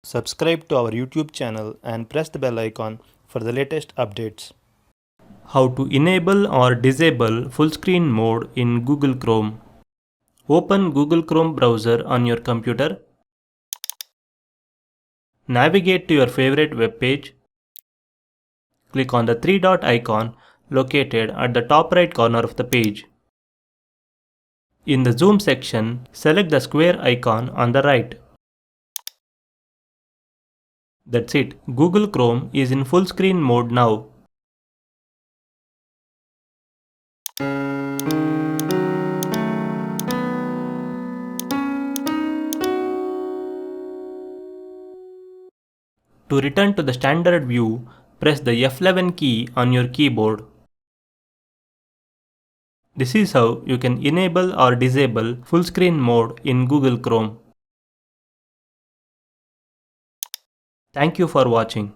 Subscribe to our YouTube channel and press the bell icon for the latest updates. How to enable or disable full screen mode in Google Chrome. Open Google Chrome browser on your computer. Navigate to your favorite web page. Click on the three dot icon located at the top right corner of the page. In the zoom section, select the square icon on the right. That's it. Google Chrome is in full screen mode now. To return to the standard view, press the F11 key on your keyboard. This is how you can enable or disable full screen mode in Google Chrome. Thank you for watching.